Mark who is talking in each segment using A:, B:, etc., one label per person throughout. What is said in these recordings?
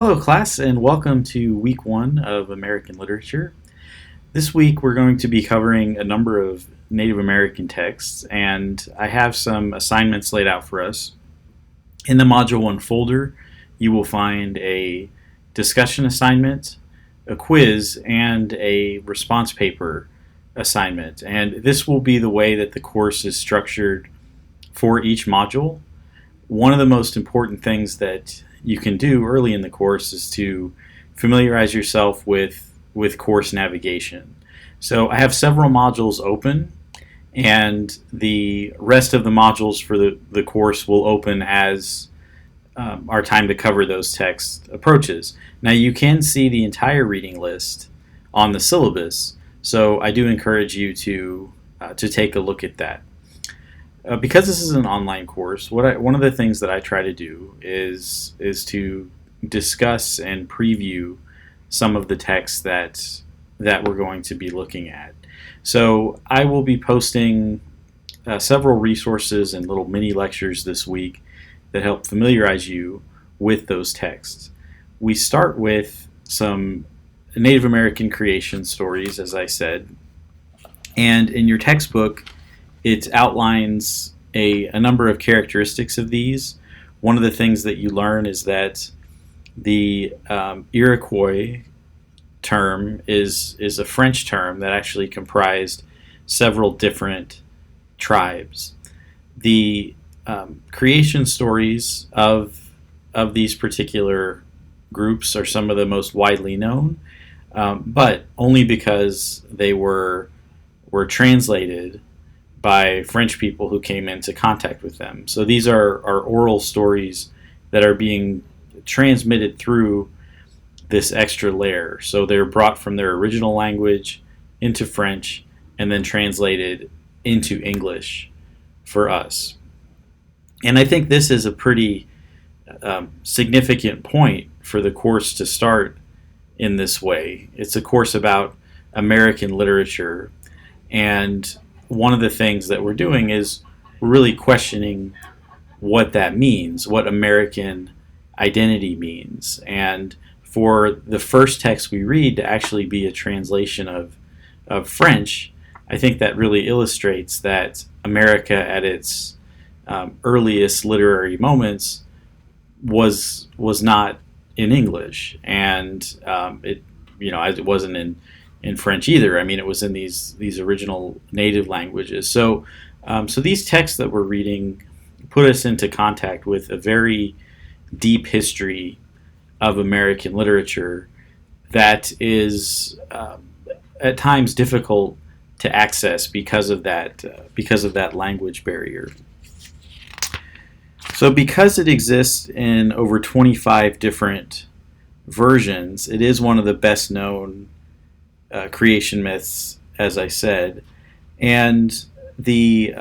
A: Hello, class, and welcome to week one of American Literature. This week we're going to be covering a number of Native American texts, and I have some assignments laid out for us. In the Module 1 folder, you will find a discussion assignment, a quiz, and a response paper assignment. And this will be the way that the course is structured for each module. One of the most important things that you can do early in the course is to familiarize yourself with course navigation. So I have several modules open, and the rest of the modules for the course will open as our time to cover those texts approaches. Now you can see the entire reading list on the syllabus, so I do encourage you to take a look at that. Because this is an online course, one of the things that I try to do is to discuss and preview some of the texts that we're going to be looking at. So I will be posting several resources and little mini lectures this week that help familiarize you with those texts. We start with some Native American creation stories, as I said, and in your textbook it outlines a number of characteristics of these. One of the things that you learn is that the Iroquois term is a French term that actually comprised several different tribes. The creation stories of these particular groups are some of the most widely known, but only because they were translated by French people who came into contact with them. So these are oral stories that are being transmitted through this extra layer. So they're brought from their original language into French and then translated into English for us. And I think this is a pretty significant point for the course to start in this way. It's a course about American literature, and one of the things that we're doing is we're really questioning what that means, what American identity means. And for the first text we read to actually be a translation of French, I think that really illustrates that America at its earliest literary moments was not in English, and it wasn't in French either. I mean, it was in these original native languages. So these texts that we're reading put us into contact with a very deep history of American literature that is at times difficult to access because of that language barrier. So because it exists in over 25 different versions, it is one of the best known creation myths, as I said, and the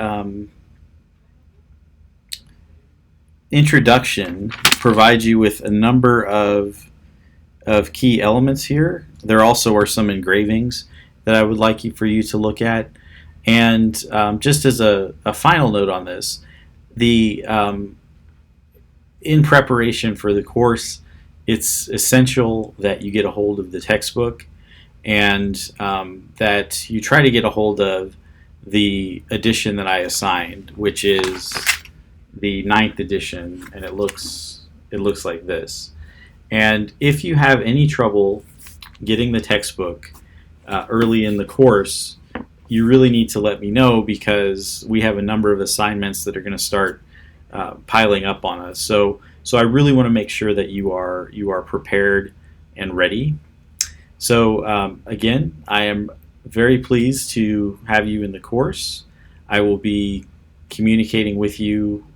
A: introduction provides you with a number of key elements here. There also are some engravings that I would like for you to look at. And just as a final note on this, in preparation for the course, it's essential that you get a hold of the textbook and that you try to get a hold of the edition that I assigned, which is the 9th edition, and it looks like this. And if you have any trouble getting the textbook early in the course, you really need to let me know, because we have a number of assignments that are going to start piling up on us. So I really want to make sure that you are prepared and ready. So again, I am very pleased to have you in the course. I will be communicating with you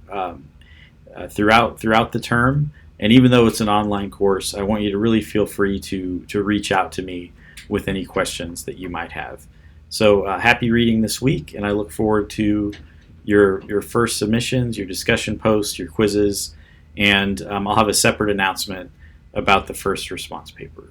A: throughout the term, and even though it's an online course, I want you to really feel free to reach out to me with any questions that you might have. So happy reading this week, and I look forward to your first submissions, your discussion posts, your quizzes, and I'll have a separate announcement about the first response paper.